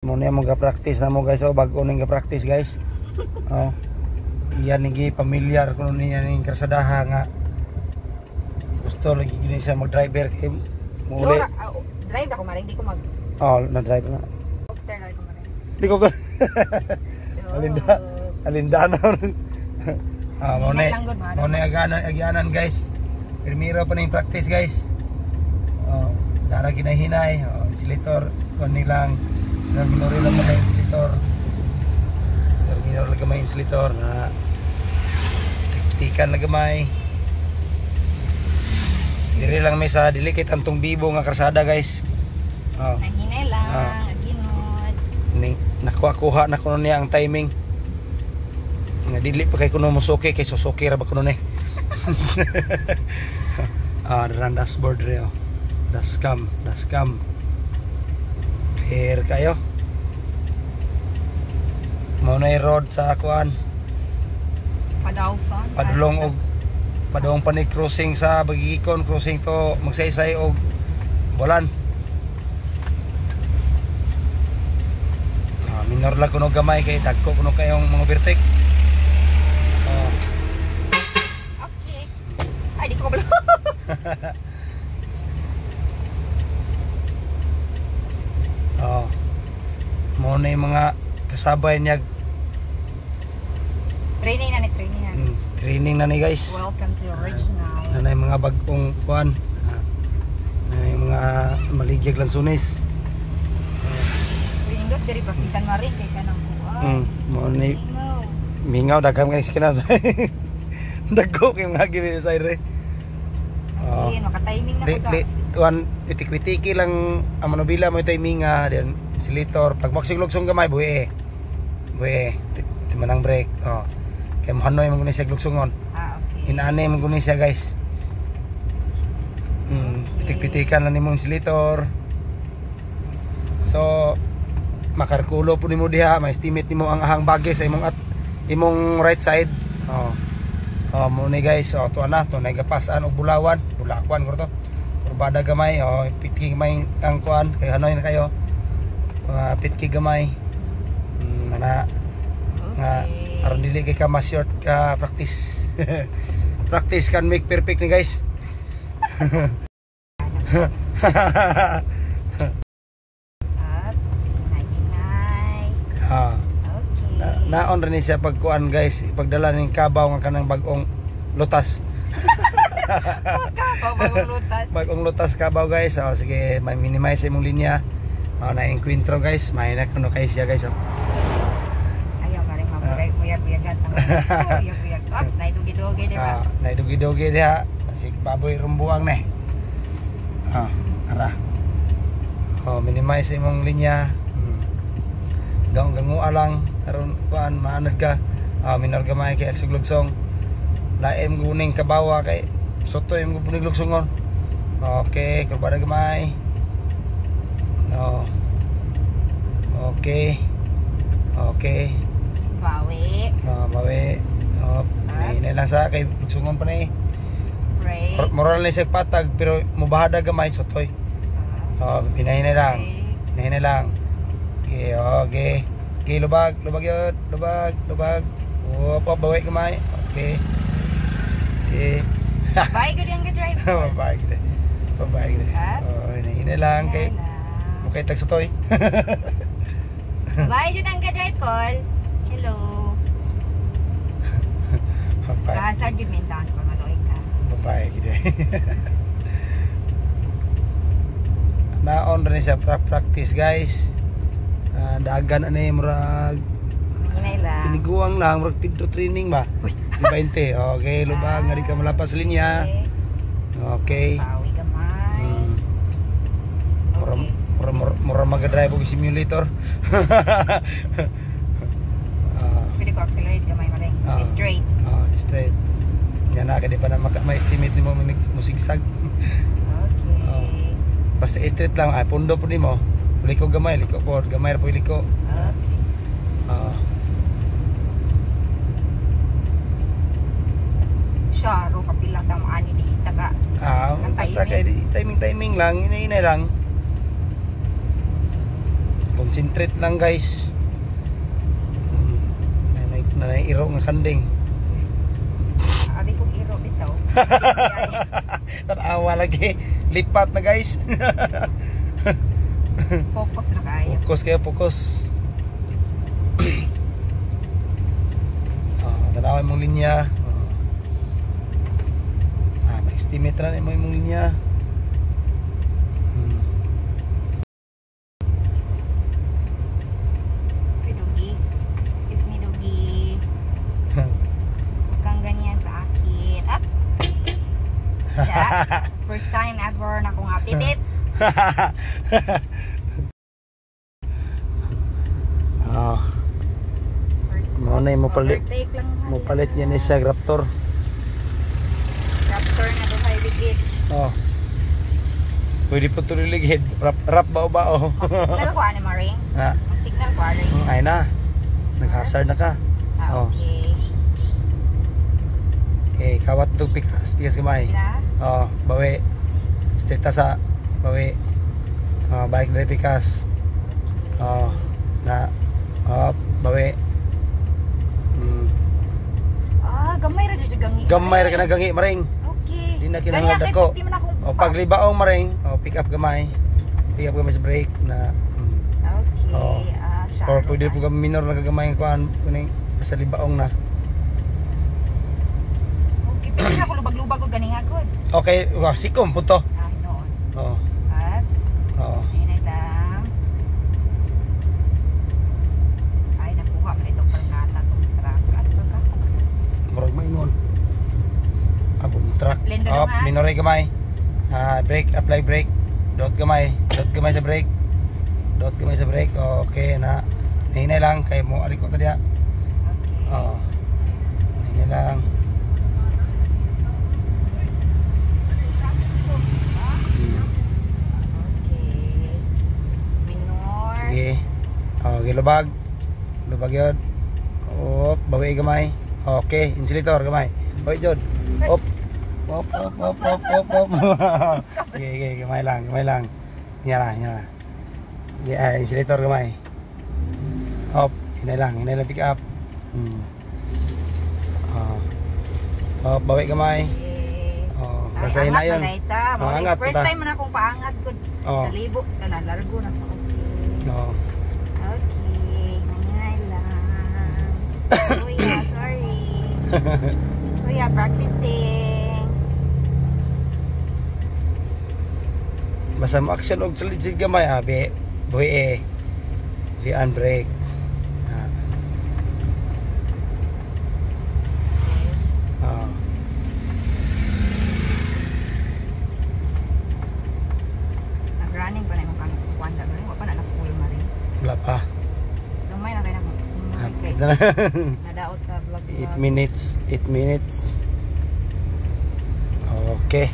Muna mo ga-practice na mo guys. O bago nang ga-practice guys. Oh. Iyan nigi pamilyar kuno niya ning karsadaha nga. Gusto lagi gini siya mag-driver kay muli. Drive ako maring di ko mag. Oh, na-drive na. Turn ako maring. Di ko ko. Alindana. Muna aganan guys. Primero pa ning practice guys. Oh, dara ginahinay. Oh, insulator kon nilang minori lang may insulator. Minor lang may insulator na tiktikan lang gamay. Diri lang may sa delicate antong bibo nga karsada guys. Oh. Nahinay lang, ginod. Ning nakuha na kuno niya ang timing. Nga dili pa kay kuno mo suki kay susuki ra ba kuno ni. Daran dashboard reo. Dashcam. Clear kayo. Mao na road sa akuan. Padawson. Padulong og padong pa ni crossing sa Bagikon, crossing to magsaysay og Bolan. Minor lang kuno gamay kay dagko kuno kayong mga vertek. Okay. Ay di ko kabalo. Mo na yung mga kasabay niya. Training na. Training na ni guys. Welcome to the original. Na yung mga bagong kuan. Na yung mga maligyag lansunis. Pindot diri pakisan maring kay kanang kuan. Mo ni mingaw daghang kay kinasa. Dagko kay mga gibi sa ire. Maka-timing na ko sa. Tuan itik-itiki lang ang manubila mo timing then insulator pag magsiglugsong gamay buhi. Timanang brake. Kay mohanoy man guni siya glugsungon. Okay. Inaani man guni siya guys. Pitik-pitikan lang nimo insulator. So makarkulo po nimo diha, ma-estimate nimo ang ahang bagay sa imong right side. Mo ni guys, tuwa na gapasan og bulawan ko to. Kurbada gamay, pitki gamay ang kuan kay hanoy na kayo. Pitki gamay. Nga aron dili kay ka ma-short ka practice. Practice can make perfect ni guys. Naon rin siya pagkuan guys, pagdala ning kabaw nga kanang bagong lutas. Bagong lutas kabaw guys. Sige, may minimize imong linya. Na encuentro guys, may na kuno kay siya guys. Ayaw maring mabreak mo yag-yagan. Yag-yag. Ops, naidugi-dugi diba? Naidugi-dugi diha. Sig baboy rumbuang neh. Ara. Minimize imong linya. Gangu alang aron kuan maanad ka. Minor gamay kay eksuglugsong. Laem guning kabawa kay soto yung gupunig lugsongon. Okay, kurbada gamay. Okay. Bawi. Nay lang sa kay lugsongon pa ni. Break. Moral ni sa patag pero mubahada gamay sotoy. Pinahinay lang. Pinahinay lang. Okay. Okay, lubag yun. Lubag. Bawi gamay. Okay. Bye good yung drive. Bye good. Hinahinay lang kay mukay tag sotoy. Bye good ang drive call. Hello. Kasar jud mintaon ko maloy ka. Bye gid. Naon rin siya practice guys. Dagan ani murag hinay lang. Tiniguang lang murag pidto training ba. 20. Okay, lubag nga di ka malapas linya. Okay. Bawi gamay. Mura mag-drive og simulator. Pwede ko accelerate gamay maring. Straight. Straight. Yan na kadi pa na ma-estimate nimo musigsag. Okay. Basta straight lang pundo po nimo. Liko gamay, liko po, gamay ra po liko. Syaro kapila ta maani di taga. Basta kay timing lang, inay lang. concentrate lang guys. Iro nga kanding. Abi kong iro bitaw. Tanawa lagi. Lipat na guys. Focus na kayo. Focus kayo, focus. Tanawa mong linya. Estimate na mo yung linya. Dugi. Excuse me, Dugi. Huwag kang ganyan sa akin. Up! First time ever na kong apidit. Muna yung mapalit niya ni sa Raptor. Raptor na doon kayo ligid. Pwede po ito ligid. Rap bao-bao. Signal ko ano maring? Ang signal ko ano ring? Ay na. Nag-hazard na ka. Okay. Okay, kawat ito pikas gamay. Bawi. Straight sa bawi. Balik na pikas. Bawi. Gamay ra jud gangi. Gamay ra kana gangi maring. Okay. Di na kinahanglan dako. Paglibaong maring, pick up gamay. Pick up gamay sa brake na. Okay. Or pwede po minor na kagamay ang kuan kuning sa libaong na. Okay, pero na ko lubag-lubag og ganing hagod. Okay, sikom punto. Noon. Abs. Ini lang. Ay nakuha man ito palngata tong truck. Murag maingon. Abong truck. Up, minore gamay. Brake, apply brake. Dot gamay sa brake. Dot gamay sa brake. Okay na. Hinay lang kay mo aliko ta diha. Okay. Hinay lang. Okay. Minor. Sige. Gilubag. Lubag yun. Bawi gamay. Okay, insulator gamay. Hoy jod. Op. Okay, gamay lang. Nyala. Insulator gamay. Hinay lang pick up. Bawi gamay. Basta na yun. First time na akong paangat ko. Nalibok na largo na ko. Okay. Hinay lang. Kuya, sorry. Kuya, practicing. Basta mo action og salid gamay buhi unbrake. Nag-running pa na yung kwanda rin. Wala pa na na-full ma rin. Wala pa. Lumay na kayo na nadaot sa vlog. 8 minutes. Okay.